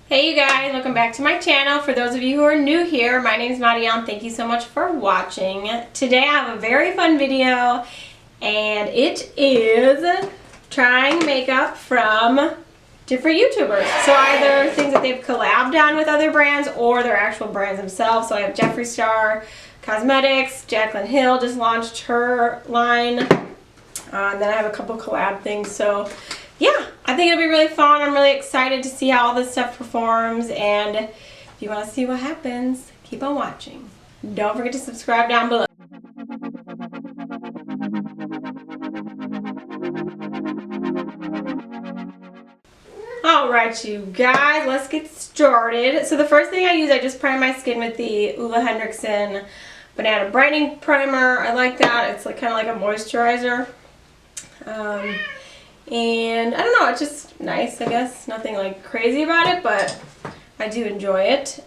Hey you guys, welcome back to my channel. For those of you who are new here, my name is Marianne. Thank you so much for watching. Today I have a very fun video and it is trying makeup from different YouTubers. So either things that they've collabed on with other brands or their actual brands themselves. So I have Jeffree Star Cosmetics, Jaclyn Hill just launched her line. And then I have a couple collab things. So yeah, I think it'll be really fun. I'm really excited to see how all this stuff performs, and if you want to see what happens, keep on watching. Don't forget to subscribe down below. Alright you guys, let's get started. So the first thing I use, I just prime my skin with the Henriksen Banana Brightening Primer. I like that. It's like kind of like a moisturizer. And I don't know, it's just nice, I guess. Nothing like crazy about it, but I do enjoy it.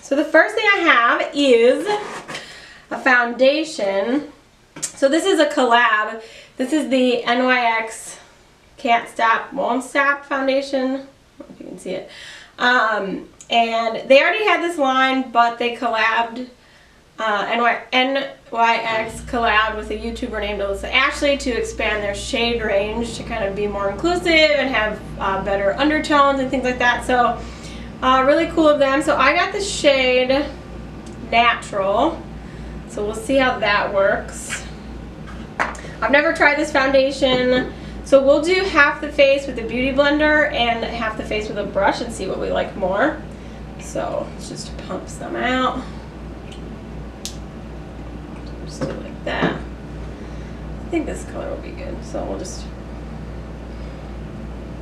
So the first thing I have is a foundation. So this is a collab. This is the NYX Can't Stop, Won't Stop foundation. I don't know if you can see it. And they already had this line, but they collabed. NYX collabed with a YouTuber named Alyssa Ashley to expand their shade range to kind of be more inclusive and have better undertones and things like that. So really cool of them. So I got the shade Natural. So we'll see how that works. I've never tried this foundation. So we'll do half the face with the Beauty Blender and half the face with a brush and see what we like more. So let's just pump some out. Just do it like that. I think this color will be good. So we'll just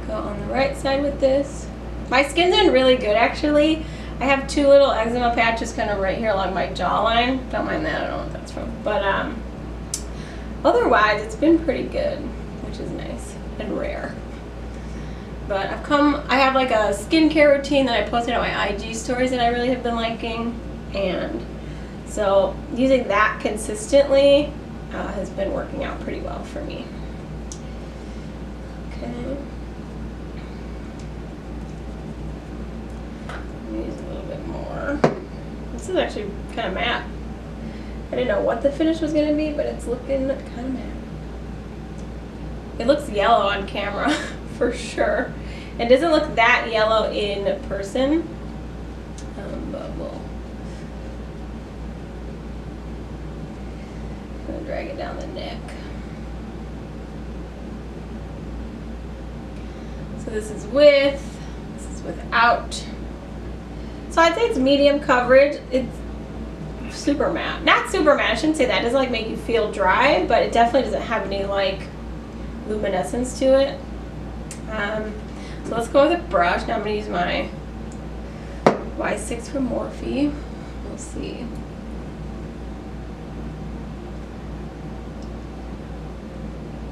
go on the right side with this. My skin's in really good actually. I have two little eczema patches kind of right here along my jawline. Don't mind that, I don't know what that's from. But otherwise it's been pretty good, which is nice and rare. But I have like a skincare routine that I posted on my IG stories that I really have been liking, and so using that consistently has been working out pretty well for me. Okay. Use a little bit more. This is actually kind of matte. I didn't know what the finish was going to be, but it's looking kind of matte. It looks yellow on camera for sure. It doesn't look that yellow in person, but we'll drag it down the neck. So this is with, this is without. So I'd say it's medium coverage. It's super matte. Not super matte, I shouldn't say that. It doesn't like make you feel dry, but it definitely doesn't have any like luminescence to it. So let's go with a brush. Now I'm going to use my Y6 from Morphe. We'll see.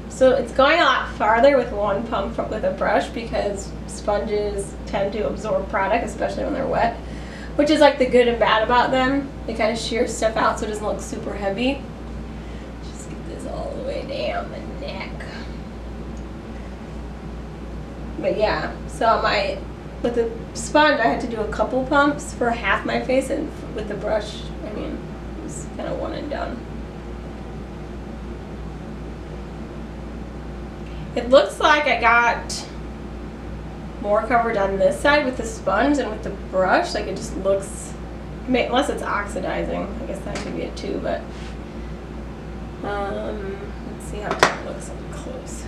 So it's going a lot farther with one pump with a brush because sponges tend to absorb product, especially when they're wet, which is like the good and bad about them. They kind of shear stuff out so it doesn't look super heavy. Just get this all the way down the neck. But yeah, so with the sponge I had to do a couple pumps for half my face, and with the brush, I mean, it was kind of one and done. It looks like I got more coverage on this side with the sponge than with the brush. Like it just looks, unless it's oxidizing, I guess that could be it too, but let's see how it looks up close.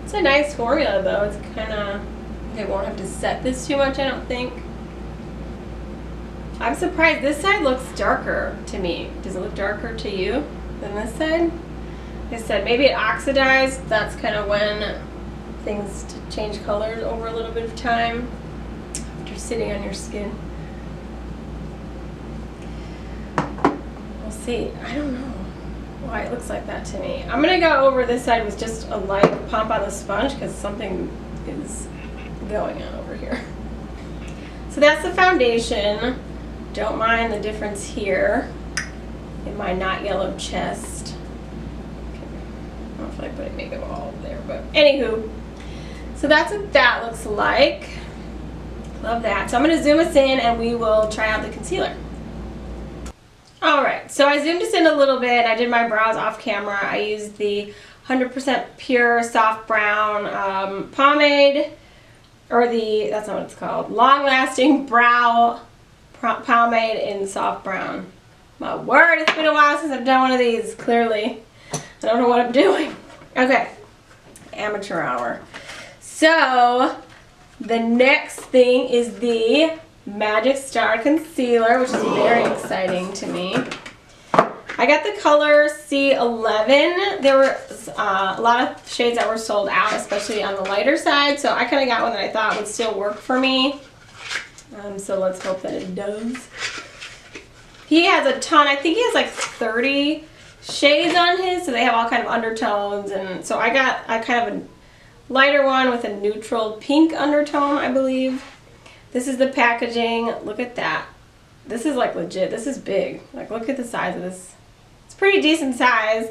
It's a nice formula though. It's kind of, I won't have to set this too much, I don't think. I'm surprised this side looks darker to me. Does it look darker to you than this side? Like I said, maybe it oxidized. That's kind of when things change colors over a little bit of time after sitting on your skin. We'll see. I don't know why it looks like that to me. I'm going to go over this side with just a light pump on the sponge because something is going on over here. So that's the foundation. Don't mind the difference here. in my not yellow chest. I don't know if I put makeup all over there, but anywho. So that's what that looks like. Love that. So I'm going to zoom us in and we will try out the concealer. Alright, so I zoomed us in a little bit. I did my brows off camera. I used the 100% Pure Soft Brown pomade, or that's not what it's called, Long Lasting Brow Pomade in Soft Brown. My word, it's been a while since I've done one of these, clearly. I don't know what I'm doing. Okay, amateur hour. So, the next thing is the Magic Star Concealer, which is very exciting to me. I got the color C11. There were a lot of shades that were sold out, especially on the lighter side, so I kind of got one that I thought would still work for me. So let's hope that it does. He has a ton. I think he has like 30 shades on his, so they have all kind of undertones, and so I got kind of a lighter one with a neutral pink undertone, I believe. This is the packaging. Look at that. This is like legit. This is big. Like, look at the size of this. It's pretty decent size.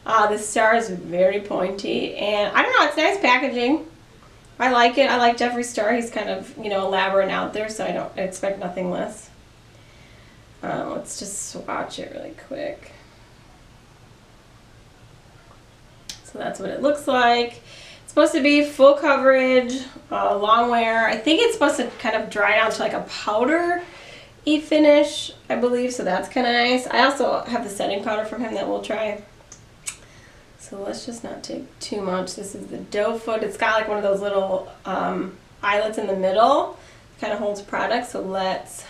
The star is very pointy, and I don't know, it's nice packaging. I like it. I like Jeffree Star. He's kind of, you know, elaborate and out there, so I expect nothing less. Let's just swatch it really quick. So that's what it looks like. It's supposed to be full coverage, long wear. I think it's supposed to kind of dry down to like a powder-y finish, I believe, so that's kind of nice. I also have the setting powder from him that we'll try. So let's just not take too much. This is the doe foot. It's got like one of those little eyelets in the middle. It kind of holds product, so let's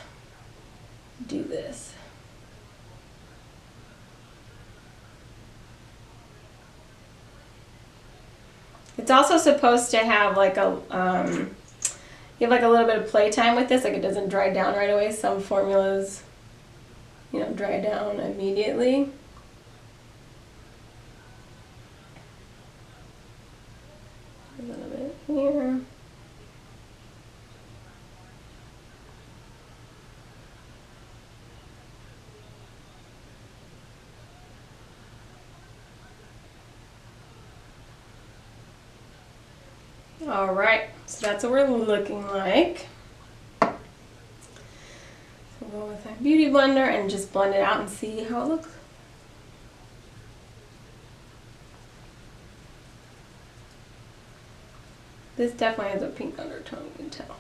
do this. It's also supposed to have like a, you have like a little bit of playtime with this, like it doesn't dry down right away. Some formulas, you know, dry down immediately. A little bit here. Alright, so that's what we're looking like. So we'll go with our beauty blender and just blend it out and see how it looks. This definitely has a pink undertone, you can tell.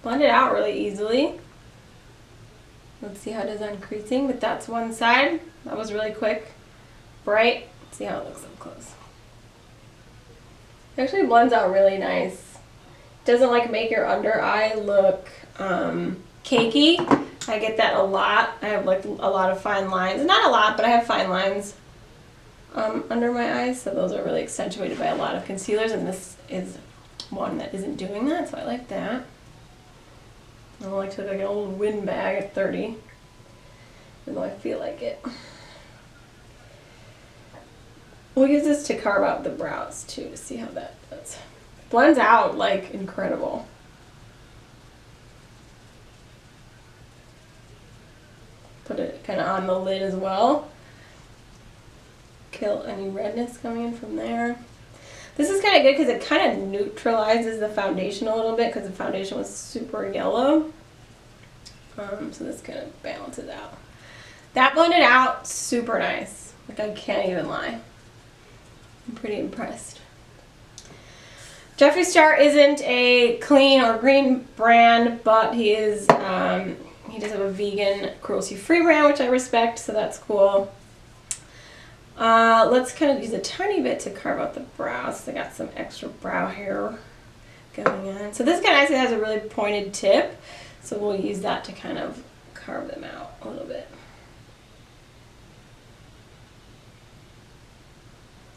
Blend it out really easily. Let's see how it is on creasing, but that's one side. That was really quick. Bright. Let's see how it looks up close. It actually blends out really nice. Doesn't like make your under eye look cakey. I get that a lot. I have like a lot of fine lines. Not a lot, but I have fine lines under my eyes, so those are really accentuated by a lot of concealers, and this is one that isn't doing that, so I like that. I don't like to look like an old windbag at 30, even though I feel like it. We'll use this to carve out the brows too, to see how that does. Blends out like incredible. Put it kind of on the lid as well. Kill any redness coming in from there. This is kind of good because it kind of neutralizes the foundation a little bit, because the foundation was super yellow. So this kind of balances out. That blended out super nice. Like, I can't even lie. I'm pretty impressed. Jeffree Star isn't a clean or green brand, but he is. He does have a vegan, cruelty-free brand, which I respect, so that's cool. Let's kind of use a tiny bit to carve out the brows. I got some extra brow hair going on. So this kind of actually has a really pointed tip, so we'll use that to kind of carve them out a little bit.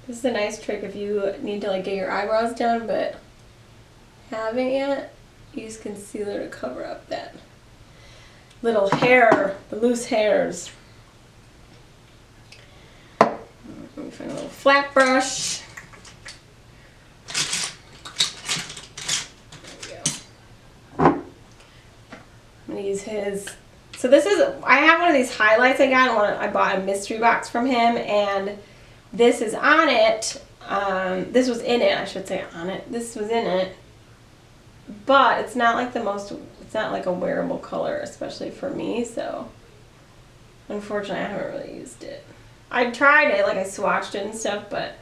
This is a nice trick if you need to like get your eyebrows done but haven't yet. Use concealer to cover up that little hair, the loose hairs. Let me find a little flat brush. There we go. I'm going to use his So this is, I have one of these highlights I got. I bought a mystery box from him, and this is on it. This was in it, I should say on it. This was in it. But it's not like it's not like a wearable color, especially for me, so unfortunately I haven't really used it. I tried it, like I swatched it and stuff, but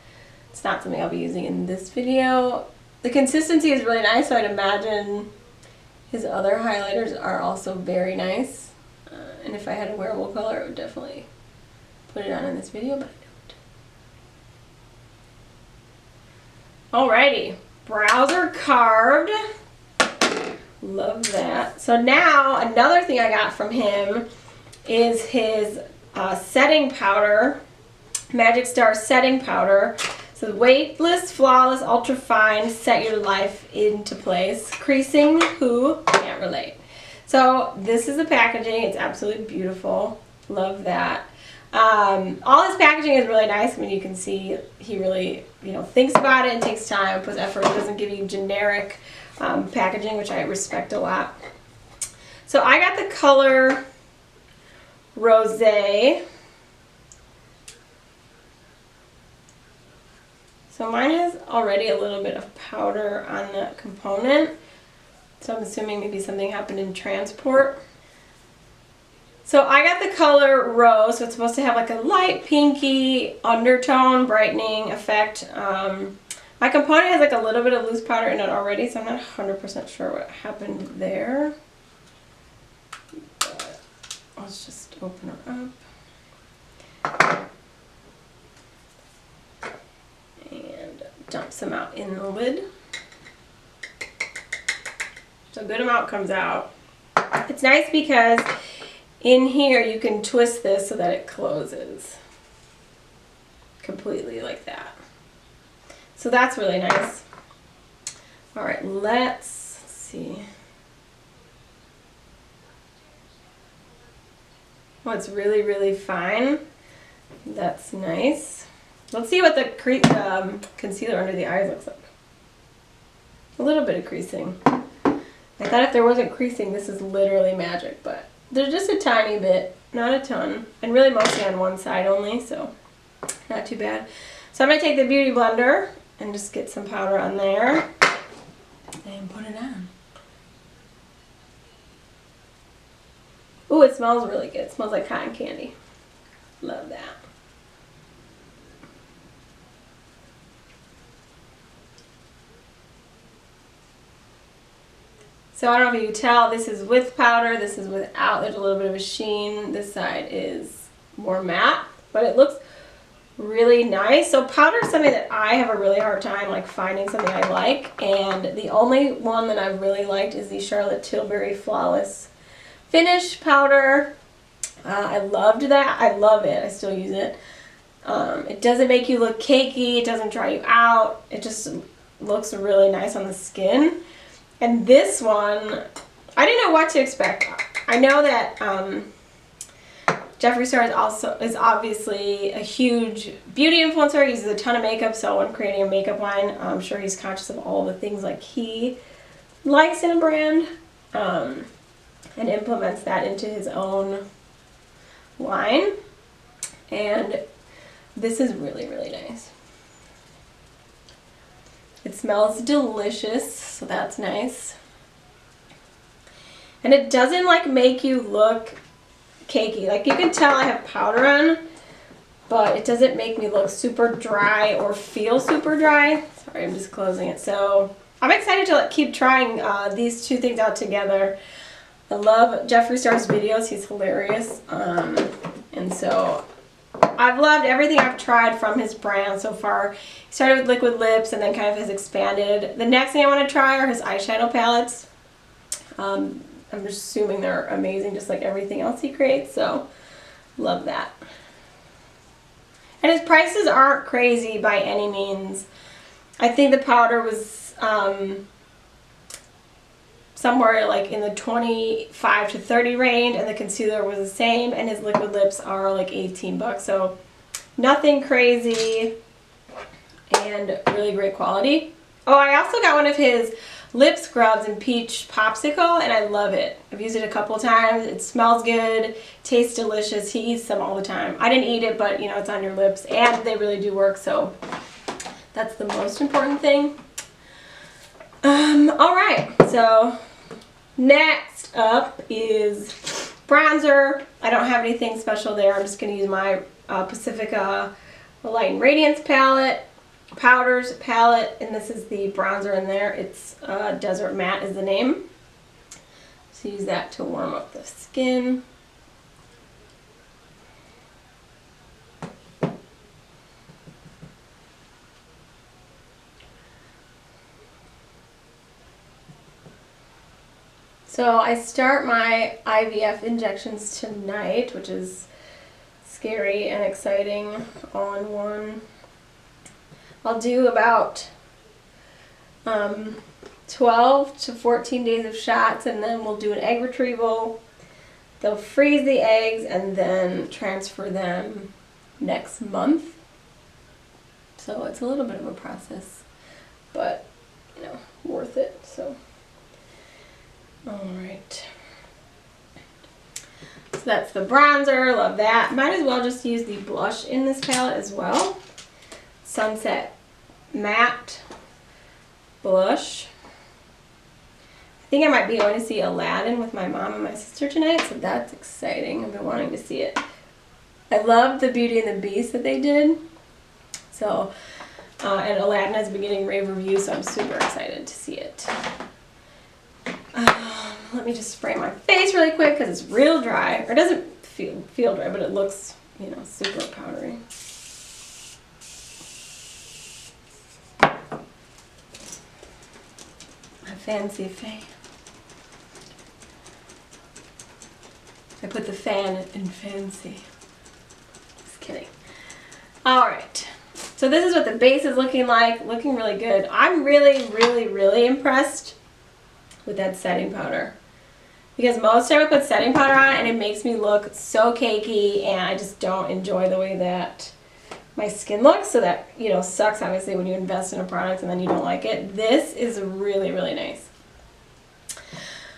it's not something I'll be using in this video. The consistency is really nice, so I'd imagine his other highlighters are also very nice. And if I had a wearable color, I would definitely put it on in this video, but I don't. Alrighty, brows are carved. Love that. So now, another thing I got from him is his setting powder, Magic Star setting powder. So weightless, flawless, ultra fine, set your life into place. Creasing, who can't relate. So this is the packaging. It's absolutely beautiful. Love that. All his packaging is really nice. I mean, you can see he really, thinks about it and takes time, puts effort. He doesn't give you generic packaging, which I respect a lot. So I got the color Rosé. So mine has already a little bit of powder on the component. So I'm assuming maybe something happened in transport. So I got the color Rose, so it's supposed to have like a light pinky undertone brightening effect. My component has like a little bit of loose powder in it already, so I'm not 100% sure what happened there. But let's just open her up. And dump some out in the lid. So a good amount comes out. It's nice because in here you can twist this so that it closes completely like that. So that's really nice. All right, let's see. Oh, it's really, really fine. That's nice. Let's see what the concealer under the eyes looks like. A little bit of creasing. I thought if there wasn't creasing, this is literally magic, but there's just a tiny bit, not a ton, and really mostly on one side only, so not too bad. So I'm going to take the Beauty Blender and just get some powder on there and put it on. Ooh, it smells really good. It smells like cotton candy. Love that. So I don't know if you can tell, this is with powder, this is without. There's a little bit of a sheen. This side is more matte, but it looks really nice. So powder is something that I have a really hard time like finding something I like, and the only one that I've really liked is the Charlotte Tilbury Flawless Finish powder. I loved that. I love it. I still use it. It doesn't make you look cakey. It doesn't dry you out. It just looks really nice on the skin. And this one, I didn't know what to expect. I know that Jeffree Star is obviously a huge beauty influencer. He uses a ton of makeup, so when creating a makeup line, I'm sure he's conscious of all the things like he likes in a brand, and implements that into his own line. And this is really, really nice. It smells delicious, so that's nice. And it doesn't like make you look cakey. Like you can tell I have powder on, but it doesn't make me look super dry or feel super dry. Sorry, I'm just closing it. So I'm excited to keep trying these two things out together. I love Jeffree Star's videos. He's hilarious. And so I've loved everything I've tried from his brand so far. He started with liquid lips and then kind of has expanded. The next thing I want to try are his eyeshadow palettes. I'm just assuming they're amazing, just like everything else he creates, so love that. And his prices aren't crazy by any means. I think the powder was somewhere like in the 25 to 30 range, and the concealer was the same, and his liquid lips are like 18 bucks, so nothing crazy and really great quality. Oh, I also got one of his lip scrubs in Peach Popsicle, and I love it. I've used it a couple times. It smells good, tastes delicious. He eats them all the time. I didn't eat it, but you know, it's on your lips, and they really do work, so that's the most important thing. Alright, so next up is bronzer. I don't have anything special there. I'm just going to use my Pacifica Alighten Radiance powders palette, and this is the bronzer in there. It's Desert Matte is the name. So use that to warm up the skin. So I start my IVF injections tonight, which is scary and exciting all in one. I'll do about 12 to 14 days of shots, and then we'll do an egg retrieval. They'll freeze the eggs and then transfer them next month. So it's a little bit of a process, but you know, worth it. So, all right. So that's the bronzer. Love that. Might as well just use the blush in this palette as well. Sunset Matte blush. I think I might be going to see Aladdin with my mom and my sister tonight, so that's exciting. I've been wanting to see it. I love the Beauty and the Beast that they did. So, and Aladdin has been getting rave reviews, so I'm super excited to see it. Let me just spray my face really quick because it's real dry. Or it doesn't feel dry, but it looks, you know, super powdery. Fancy fan. I put the fan in fancy. Just kidding. Alright. So this is what the base is looking like. Looking really good. I'm really impressed with that setting powder. Because most time I put setting powder on and it makes me look so cakey, and I just don't enjoy the way that my skin looks, so that, you know, sucks obviously when you invest in a product and then you don't like it. This is really nice.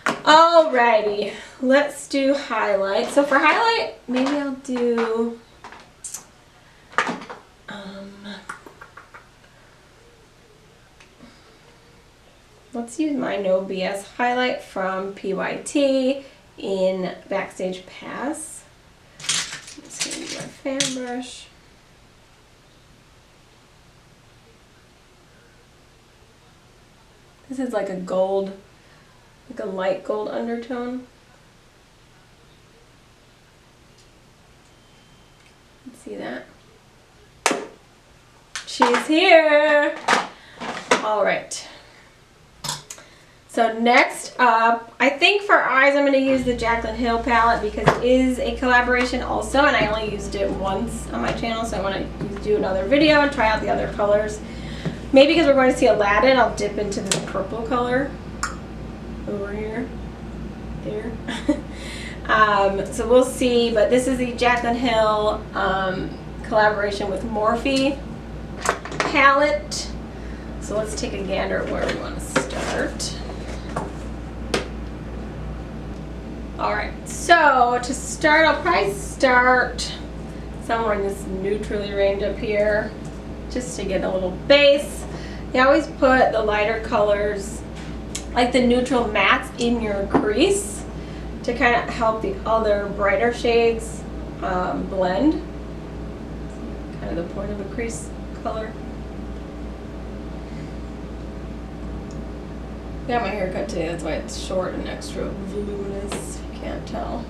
Alrighty, let's do highlight. So for highlight, maybe I'll do let's use my No BS highlight from PYT in Backstage Pass. I'm just gonna use my fan brush. This is like a gold, like a light gold undertone. Let's see that. She's here. All right. So next up, I think for eyes I'm going to use the Jaclyn Hill palette because it is a collaboration also, and I only used it once on my channel, so I want to do another video and try out the other colors. Maybe because we're going to see Aladdin, I'll dip into this purple color over here. There. So we'll see, but this is the Jaclyn Hill collaboration with Morphe palette. So let's take a gander at where we want to start. Alright, so to start, I'll probably start somewhere in this neutrally range up here, just to get a little base. You always put the lighter colors, like the neutral mattes, in your crease to kind of help the other brighter shades blend. Kind of the point of a crease color. I got my hair cut today, that's why it's short and extra voluminous, if you can't tell.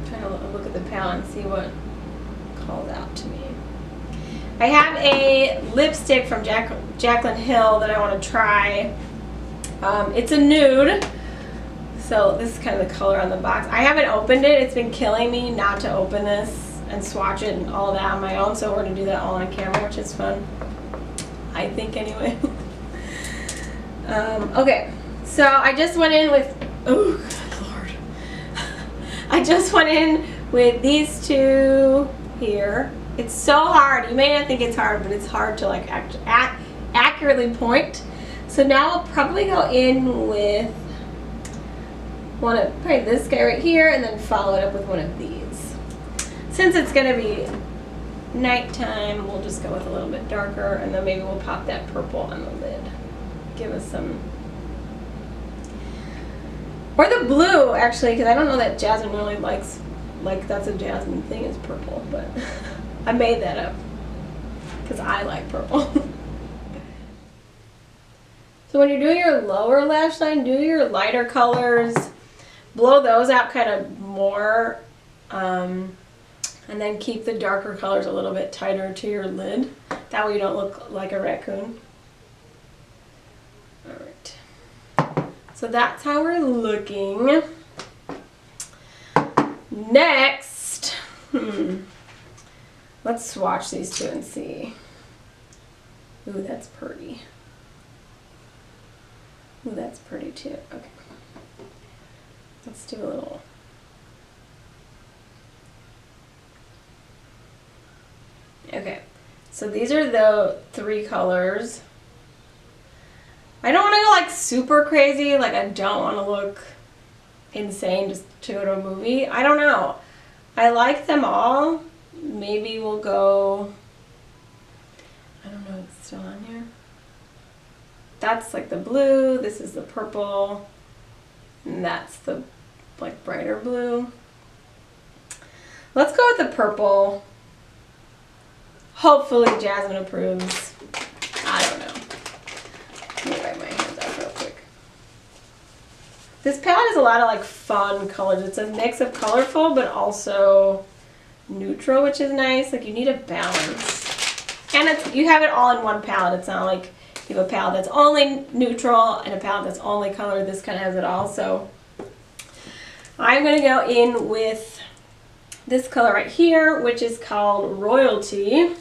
Trying to look at the palette and see what calls out to me. I have a lipstick from Jaclyn Hill that I want to try. It's a nude, so this is kind of the color on the box. I haven't opened it. It's been killing me not to open this and swatch it and all that on my own, so we're going to do that all on camera, which is fun. I think anyway. Okay, so I just went in with, oh good lord. I just went in with these two here. It's so hard. You may not think it's hard, but it's hard to like accurately point. So now I'll probably go in with one of probably this guy right here, and then follow it up with one of these. Since it's gonna be nighttime, we'll just go with a little bit darker, and then maybe we'll pop that purple on the lid. Give us some, or the blue actually, because I don't know that Jaclyn really likes, like that's a Jaclyn thing is purple, but I made that up because I like purple. So when you're doing your lower lash line, do your lighter colors, blow those out kind of more, and then keep the darker colors a little bit tighter to your lid. That way you don't look like a raccoon. Alright. So that's how we're looking. Next, let's swatch these two and see. Ooh, that's pretty. Ooh, that's pretty too. Okay. Let's do a little. Okay, so these are the 3 colors. I don't want to go like super crazy, like I don't want to look insane just to go to a movie. I don't know. I like them all. Maybe we'll go, I don't know, it's still on here. That's like the blue, this is the purple, and that's the like brighter blue. Let's go with the purple. Hopefully Jaclyn approves. I don't know. Let me wipe my hands off real quick. This palette has a lot of like fun colors. It's a mix of colorful but also neutral, which is nice. Like you need a balance. And it's, you have it all in one palette. It's not like you have a palette that's only neutral and a palette that's only color. This kind of has it all. So I'm going to go in with this color right here, which is called Royalty,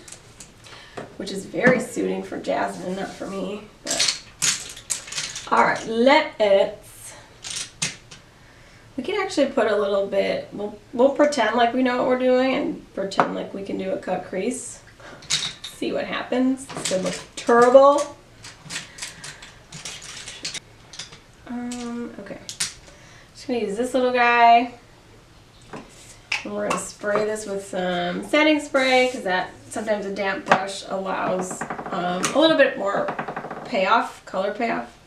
which is very suiting for Jaclyn, not for me. But alright, we can actually put a little bit, we'll pretend like we know what we're doing and pretend like we can do a cut crease. See what happens. This could look terrible. Okay. Just gonna use this little guy. And we're gonna spray this with some setting spray because that sometimes a damp brush allows a little bit more payoff, color payoff.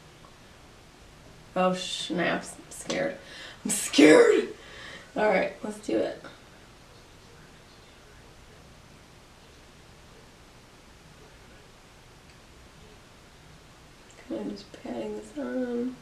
Oh snaps! I'm scared. I'm scared. All right, let's do it. Kind of just patting this on.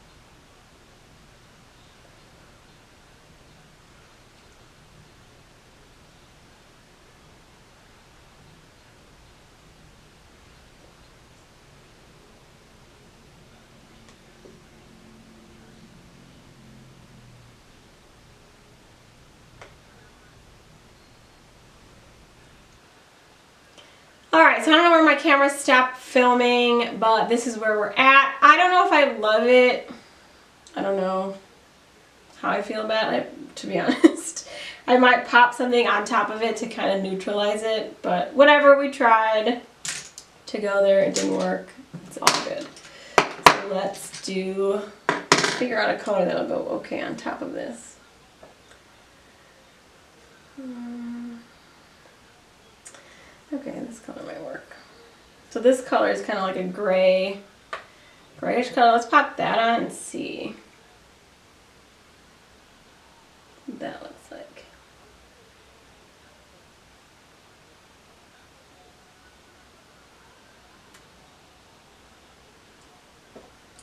Alright, so I don't know where my camera stopped filming, but this is where we're at. I don't know if I love it. I don't know how I feel about it, to be honest. I might pop something on top of it to kind of neutralize it, but whatever, we tried to go there, it didn't work. It's all good. So let's figure out a color that'll go okay on top of this. Okay, this color might work. So this color is kind of like a grayish color. Let's pop that on and see what that looks like.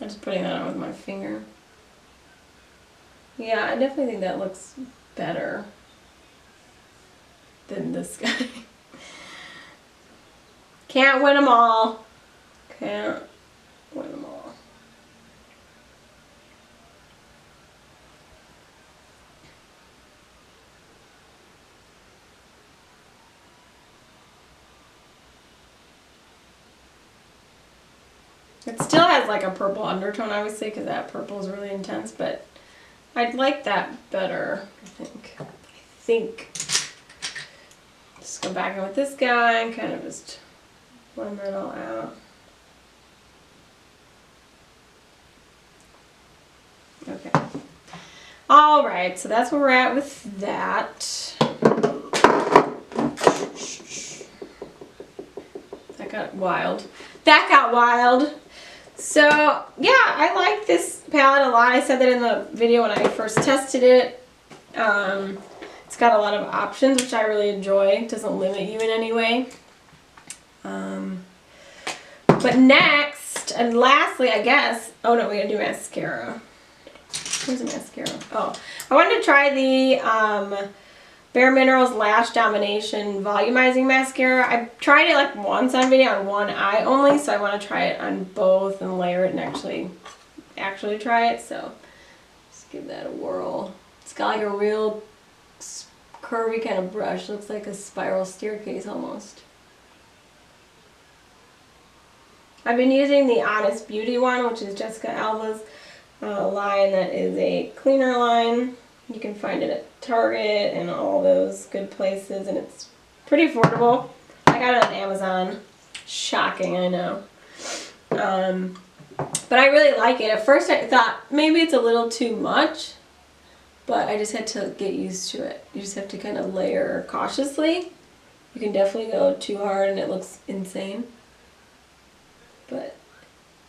I'm just putting that on with my finger. Yeah, I definitely think that looks better than this guy. Can't win them all. Can't win them all. It still has like a purple undertone, obviously, because that purple is really intense, but I'd like that better, I think. Just go back in with this guy and kind of just blend that all out. Okay. Alright, so that's where we're at with that. That got wild. That got wild. So, yeah, I like this palette a lot. I said that in the video when I first tested it. It's got a lot of options, which I really enjoy. It doesn't limit you in any way. But next, and lastly, I guess, oh no, we gotta do mascara. Where's the mascara? Oh, I wanted to try the bareMinerals Lash Domination Volumizing Mascara. I tried it like once on video on one eye only, so I want to try it on both and layer it and actually try it. So just give that a whirl. It's got like a real curvy kind of brush. Looks like a spiral staircase almost. I've been using the Honest Beauty one, which is Jessica Alba's line that is a cleaner line. You can find it at Target and all those good places, and it's pretty affordable. I got it on Amazon. Shocking, I know. But I really like it. At first I thought maybe it's a little too much, but I just had to get used to it. You just have to kind of layer cautiously. You can definitely go too hard and it looks insane. But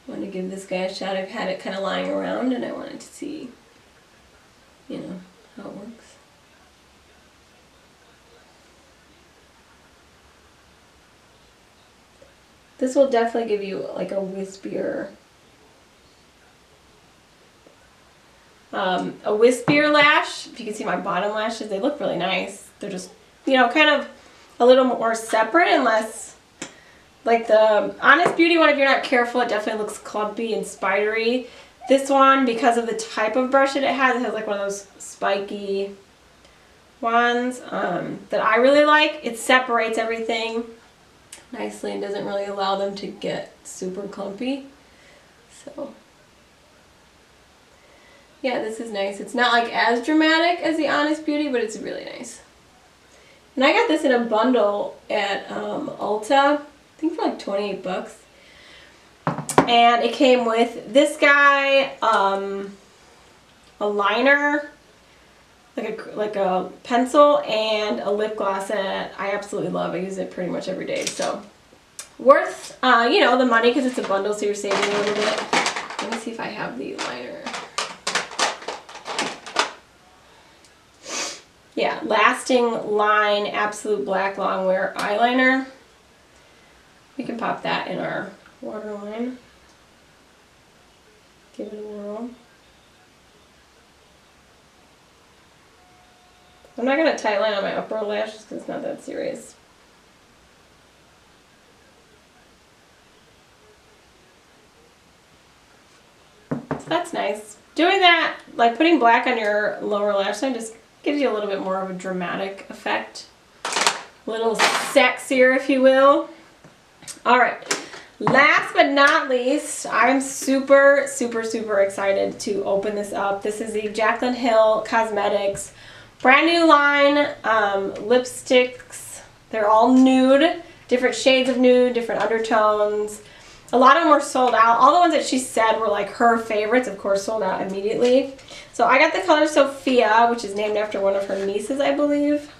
I want to give this guy a shot. I've had it kind of lying around and I wanted to see, you know, how it works. This will definitely give you like a wispier lash. If you can see my bottom lashes, they look really nice. They're just, you know, kind of a little more separate and less like the Honest Beauty one. If you're not careful, it definitely looks clumpy and spidery. This one, because of the type of brush that it has like one of those spiky ones that I really like. It separates everything nicely and doesn't really allow them to get super clumpy. So yeah, this is nice. It's not like as dramatic as the Honest Beauty, but it's really nice. And I got this in a bundle at Ulta, I think for like 28 bucks. And it came with this guy, a liner, like a pencil, and a lip gloss that I absolutely love. I use it pretty much every day. So worth, you know, the money because it's a bundle, so you're saving a little bit. Let me see if I have the liner. Yeah, Lasting Line Absolute Black Longwear Eyeliner. We can pop that in our waterline. Give it a whirl. I'm not going to tightline on my upper lashes because it's not that serious. So that's nice. Doing that, like putting black on your lower lash line, just gives you a little bit more of a dramatic effect. A little sexier, if you will. Alright. Last but not least, I'm super, super, super excited to open this up. This is the Jaclyn Hill Cosmetics brand new line, lipsticks. They're all nude, different shades of nude, different undertones. A lot of them were sold out. All the ones that she said were like her favorites, of course, sold out immediately. So I got the color Sofia, which is named after one of her nieces, I believe.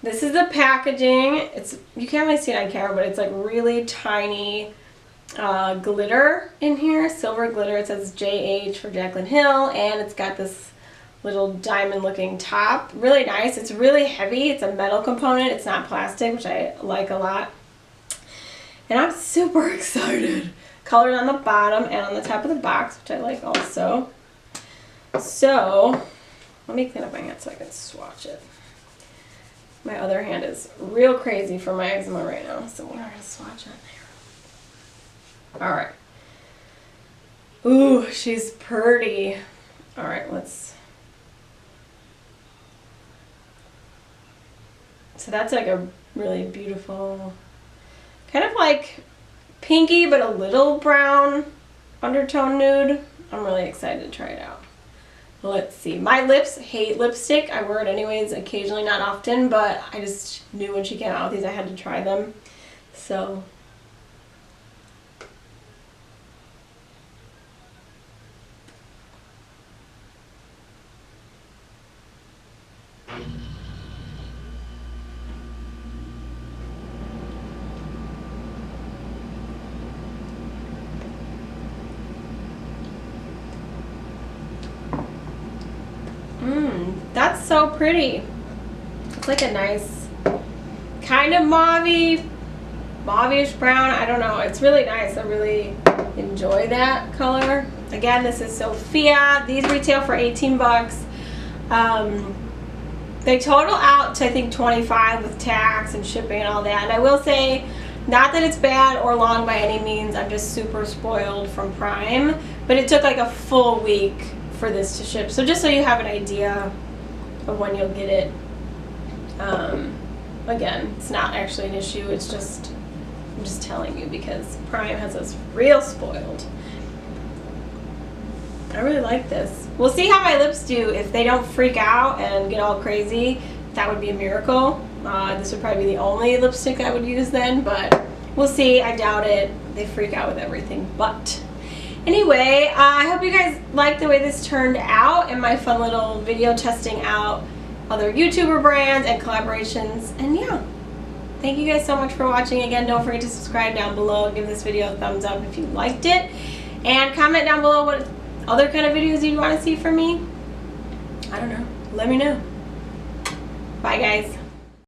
This is the packaging. You can't really see it on camera, but it's like really tiny glitter in here, silver glitter. It says JH for Jaclyn Hill, and it's got this little diamond looking top. Really nice. It's really heavy. It's a metal component. It's not plastic, which I like a lot. And I'm super excited. Colored on the bottom and on the top of the box, which I like also. So, let me clean up my hand so I can swatch it. My other hand is real crazy for my eczema right now, so we're going to swatch on there. Alright. Ooh, she's pretty. Alright, let's... So that's like a really beautiful, kind of like pinky but a little brown undertone nude. I'm really excited to try it out. let's see. My lips hate lipstick. I wear it anyways, occasionally, not often, but I just knew when she came out with these I had to try them. So that's so pretty. It's like a nice kind of mauve-ish brown. I don't know. It's really nice. I really enjoy that color. Again, this is Sofia. These retail for 18 bucks. They total out to I think 25 with tax and shipping and all that. And I will say, not that it's bad or long by any means. I'm just super spoiled from Prime. But it took like a full week for this to ship. So just so you have an idea of when you'll get it. Again, it's not actually an issue. It's just, I'm just telling you because Prime has us real spoiled. I really like this. We'll see how my lips do. If they don't freak out and get all crazy, that would be a miracle. This would probably be the only lipstick I would use then, but we'll see. I doubt it. They freak out with everything. But anyway, I hope you guys like the way this turned out and my fun little video testing out other YouTuber brands and collaborations. And yeah, thank you guys so much for watching. Again, don't forget to subscribe down below. Give this video a thumbs up if you liked it. And comment down below what other kind of videos you'd want to see from me. I don't know. Let me know. Bye, guys.